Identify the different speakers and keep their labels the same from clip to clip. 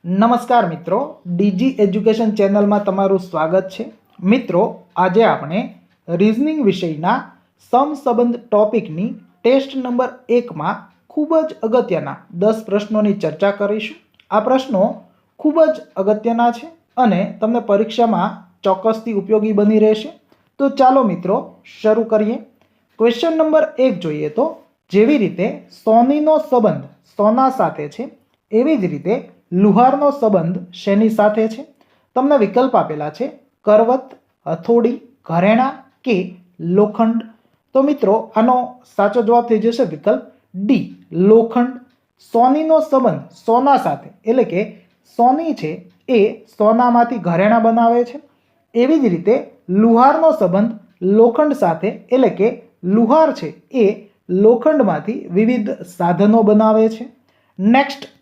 Speaker 1: નમસ્કાર મિત્રો, DG education ચેનલમાં તમારું સ્વાગત છે। મિત્રો, આજે આપણે રીઝનિંગ વિષયના સમસંબંધ ટોપિકની ટેસ્ટ નંબર 1માં ખૂબ જ અગત્યના 10 પ્રશ્નોની ચર્ચા કરીશું। આ પ્રશ્નો ખૂબ જ અગત્યના છે અને તમને પરીક્ષામાં ચોક્કસથી ઉપયોગી બની રહેશે। તો ચાલો મિત્રો શરૂ કરીએ। ક્વેશ્ચન નંબર 1 જોઈએ તો, જેવી રીતે સોનીનો સંબંધ સોના સાથે છે, એવી જ રીતે લુહારનો સંબંધ શેની સાથે છે? તમને વિકલ્પ આપેલા છે કરવત, હથોડી, ઘરેણા કે લોખંડ। તો મિત્રો આનો સાચો જવાબ થઈ જશે વિકલ્પ ડી, લોખંડ। સોનીનો સંબંધ સોના સાથે એટલે કે સોની છે એ સોનામાંથી ઘરેણા બનાવે છે, એવી જ રીતે લુહારનો સંબંધ લોખંડ સાથે એટલે કે લુહાર છે એ લોખંડમાંથી વિવિધ સાધનો બનાવે છે। નેક્સ્ટ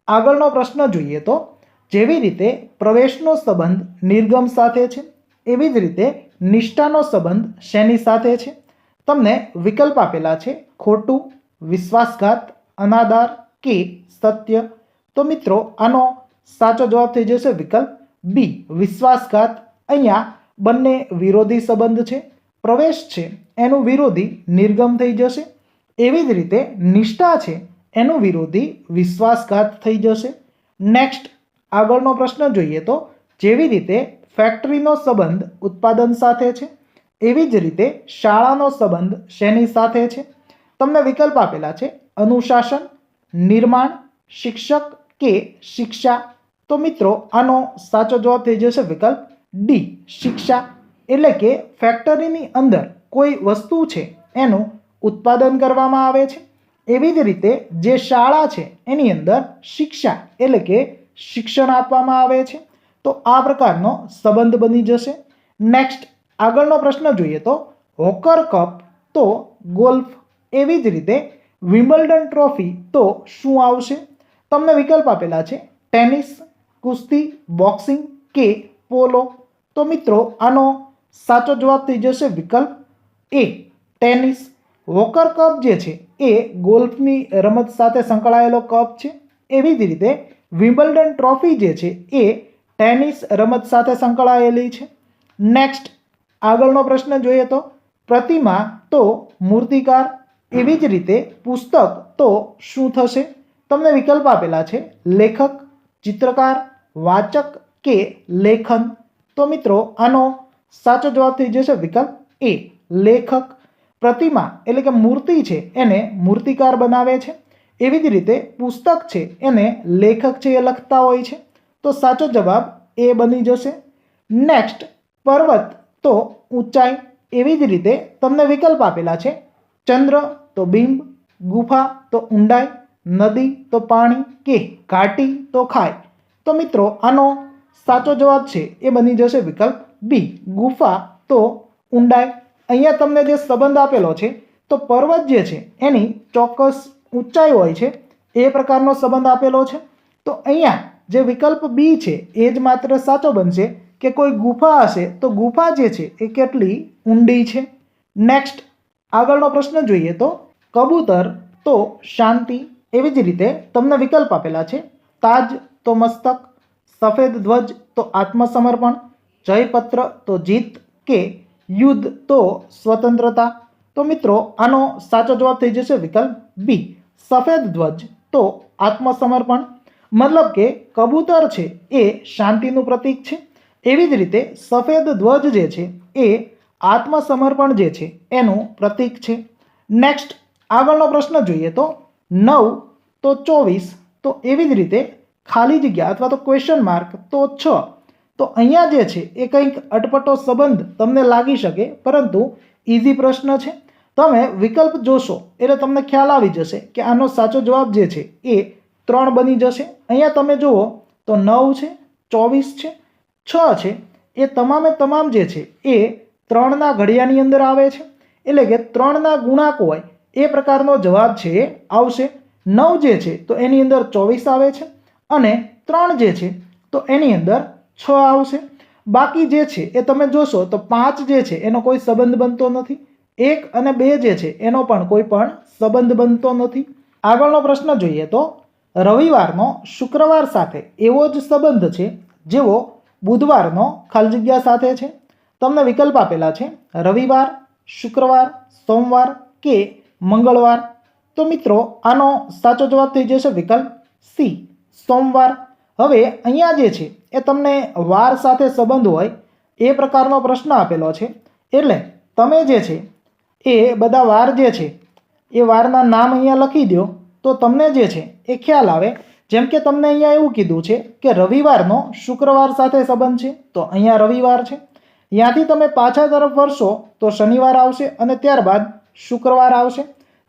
Speaker 1: આગળનો પ્રશ્ન જોઈએ તો, જેવી રીતે પ્રવેશનો સંબંધ નિર્ગમ સાથે છે, એવી જ રીતે નિષ્ઠાનો સંબંધ શેની સાથે છે? તમને વિકલ્પ આપેલા છે ખોટું, વિશ્વાસઘાત, અનાદર કે સત્ય। તો મિત્રો આનો સાચો જવાબ થઈ જશે વિકલ્પ બી, વિશ્વાસઘાત। અહીંયા બંને વિરોધી સંબંધ છે, પ્રવેશ છે એનું વિરોધી નિર્ગમ થઈ જશે, એવી જ રીતે નિષ્ઠા છે એનું વિરોધી વિશ્વાસઘાત થઈ જશે। નેક્સ્ટ આગળનો પ્રશ્ન જોઈએ તો, જેવી રીતે ફેક્ટરીનો સંબંધ ઉત્પાદન સાથે છે, એવી જ રીતે શાળાનો સંબંધ શેની સાથે છે? તમને વિકલ્પ આપેલા છે અનુશાસન, નિર્માણ, શિક્ષક કે શિક્ષા। તો મિત્રો આનો સાચો જવાબ થઈ જશે વિકલ્પ ડી, શિક્ષા। એટલે કે ફેક્ટરીની અંદર કોઈ વસ્તુ છે એનું ઉત્પાદન કરવામાં આવે છે, એવી જ રીતે જે શાળા છે એની અંદર શિક્ષા એટલે કે શિક્ષણ આપવામાં આવે છે। તો આ પ્રકારનો સંબંધ બની જશે। નેક્સ્ટ આગળનો પ્રશ્ન જોઈએ તો, હોકર કપ તો ગોલ્ફ, એવી જ રીતે વિમ્બલ્ડન ટ્રોફી તો શું આવશે? તમને વિકલ્પ આપેલા છે ટેનિસ, કુસ્તી, બોક્સિંગ કે પોલો। તો મિત્રો આનો સાચો જવાબ થઈ જશે વિકલ્પ એ, ટેનિસ। વોકર કપ જે છે એ ગોલ્ફની રમત સાથે સંકળાયેલો કપ છે, એવી જ રીતે વિમ્બલ્ડન ટ્રોફી જે છે એ ટેનિસ રમત સાથે સંકળાયેલી છે। નેક્સ્ટ આગળનો પ્રશ્ન જોઈએ તો, પ્રતિમા તો મૂર્તિકાર, એવી જ રીતે પુસ્તક તો શું થશે? તમને વિકલ્પ આપેલા છે લેખક, ચિત્રકાર, વાચક કે લેખન। તો મિત્રો આનો સાચો જવાબ થઈ જશે વિકલ્પ એ, લેખક। પ્રતિમા એટલે કે મૂર્તિ છે એને મૂર્તિકાર બનાવે છે, એવી જ રીતે પુસ્તક છે એને લેખક છે એ લખતા હોય છે। તો સાચો જવાબ એ બની જશે। નેક્સ્ટ પર્વત તો ઊંચાઈ, એવી જ રીતે તમને વિકલ્પ આપેલા છે ચંદ્ર તો બિંબ, ગુફા તો ઊંડાઈ, નદી તો પાણી કે ઘાટી તો ખાઈ। તો મિત્રો આનો સાચો જવાબ છે એ બની જશે વિકલ્પ બી, ગુફા તો ઊંડાઈ। અહીંયા તમને જે સંબંધ આપેલો છે તો પર્વત જે છે એની ચોક્કસ ઊંચાઈ હોય છે, એ પ્રકારનો સંબંધ આપેલો છે। તો અહીંયા જે વિકલ્પ બી છે એ જ માત્ર સાચો બનશે કે કોઈ ગુફા હશે તો ગુફા જે છે એ કેટલી ઊંડી છે। નેક્સ્ટ આગળનો પ્રશ્ન જોઈએ તો, કબૂતર તો શાંતિ, એવી જ રીતે તમને વિકલ્પ આપેલા છે તાજ તો મસ્તક, સફેદ ધ્વજ તો આત્મસમર્પણ, જયપત્ર તો જીત કે યુદ્ધ તો સ્વતંત્રતા। તો મિત્રો આનો સાચો જવાબ થઈ જશે વિકલ્પ બી, સફેદ ધ્વજ તો આત્મસમર્પણ। મતલબ કે કબૂતર છે એ શાંતિનું પ્રતીક છે, એવી જ રીતે સફેદ ધ્વજ જે છે એ આત્મસમર્પણ જે છે એનું પ્રતીક છે। નેક્સ્ટ આગળનો પ્રશ્ન જોઈએ તો, 9 તો 24 તો એવી જ રીતે ખાલી જગ્યા અથવા તો ક્વેશ્ચન માર્ક તો 6। તો અહીંયા જે છે એ કંઈક અટપટો સંબંધ તમને લાગી શકે, પરંતુ ઇઝી પ્રશ્ન છે। તમે વિકલ્પ જોશો એટલે તમને ખ્યાલ આવી જશે કે આનો સાચો જવાબ જે છે એ 3 બની જશે। અહીંયા તમે જુઓ તો 9 છે, 24 છે, 6 છે, એ તમામે તમામ જે છે એ 3ના ઘડિયાની અંદર આવે છે, એટલે કે 3ના ગુણાંક હોય એ પ્રકારનો જવાબ છે એ આવશે। 9 જે છે તો એની અંદર 24 આવે છે અને 3 જે છે તો એની અંદર 6 આવશે। બાકી જે છે એ તમે જોશો તો 5 જે છે એનો કોઈ સંબંધ બનતો નથી, 1 અને 2 જે છે એનો પણ કોઈ પણ સંબંધ બનતો નથી। આગળનો પ્રશ્ન જોઈએ તો, રવિવારનો શુક્રવાર સાથે એવો જ સંબંધ છે જેવો બુધવારનો ખાલી જગ્યા સાથે છે? તમને વિકલ્પ આપેલા છે રવિવાર, શુક્રવાર, સોમવાર કે મંગળવાર. તો મિત્રો આનો સાચો જવાબ થઈ જશે વિકલ્પ સી, સોમવાર. હવે અહીંયા જે છે એ તમને વાર સાથે સંબંધ હોય એ પ્રકારનો પ્રશ્ન આપેલો છે, એટલે તમે જે છે એ બધા વાર જે છે એ વારના નામ અહીંયા લખી દો તો તમને જે છે એ ખ્યાલ આવે. જેમ કે તમને અહીંયા એવું કીધું છે કે રવિવારનો શુક્રવાર સાથે સંબંધ છે, તો અહીંયા રવિવાર છે. ત્યાંથી તમે પાછા તરફ વળશો તો શનિવાર આવશે અને ત્યારબાદ શુક્રવાર આવશે.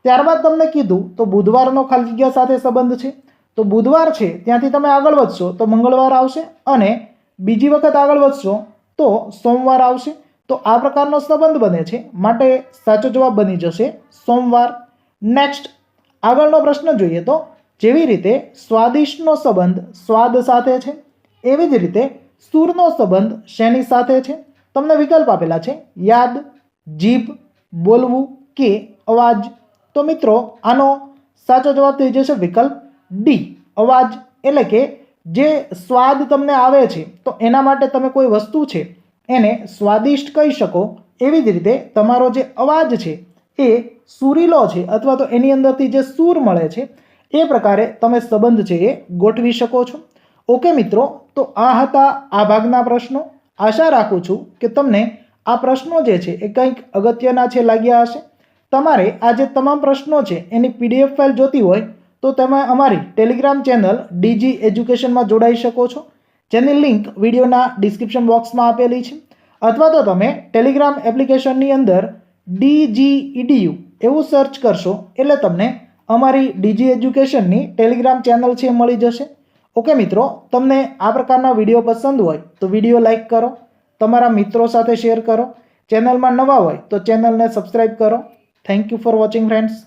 Speaker 1: ત્યારબાદ તમને કીધું તો બુધવારનો ખાલી જગ્યા સાથે સંબંધ છે, તો બુધવાર છે ત્યાંથી તમે આગળ વધશો તો મંગળવાર આવશે અને બીજી વખત આગળ વધશો તો સોમવાર આવશે. તો આ પ્રકારનો સંબંધ બને છે, માટે સાચો જવાબ બની જશે સોમવાર. નેક્સ્ટ આગળનો પ્રશ્ન જોઈએ તો જેવી રીતે સ્વાદિષ્ટનો સંબંધ સ્વાદ સાથે છે, એવી જ રીતે સૂરનો સંબંધ શેની સાથે છે? તમને વિકલ્પ આપેલા છે યાદ, જીભ, બોલવું કે અવાજ. તો મિત્રો આનો સાચો જવાબ થઈ જશે વિકલ્પ ડી, અવાજ. એટલે કે જે સ્વાદ તમને આવે છે તો એના માટે તમે કોઈ વસ્તુ છે એને સ્વાદિષ્ટ કહી શકો, એવી જ રીતે તમારો જે અવાજ છે એ સુરીલો છે અથવા તો એની અંદરથી જે સૂર મળે છે એ પ્રકારે તમે સંબંધ છે એ ગોઠવી શકો છો. ઓકે મિત્રો, તો આ હતા આ ભાગના પ્રશ્નો. આશા રાખું છું કે તમને આ પ્રશ્નો જે છે એ કંઈક અગત્યના છે લાગ્યા હશે. તમારે આ જે તમામ પ્રશ્નો છે એની PDF ફાઇલ જોતી હોય તો તમે અમારી ટેલિગ્રામ ચેનલ ડીજી એજ્યુકેશનમાં જોડાઈ શકો છો, જેની લિંક વિડીયોના ડિસ્ક્રિપ્શન બોક્સમાં આપેલી છે. અથવા તો તમે ટેલિગ્રામ એપ્લિકેશનની અંદર DGEDU એવું સર્ચ કરશો એટલે તમને અમારી ડીજી એજ્યુકેશનની ટેલિગ્રામ ચેનલ છે મળી જશે. ઓકે મિત્રો, તમને આ પ્રકારના વિડીયો પસંદ હોય તો વિડીયો લાઇક કરો, તમારા મિત્રો સાથે શેર કરો, ચેનલમાં નવા હોય તો ચેનલને સબસ્ક્રાઈબ કરો. Thank you for watching friends.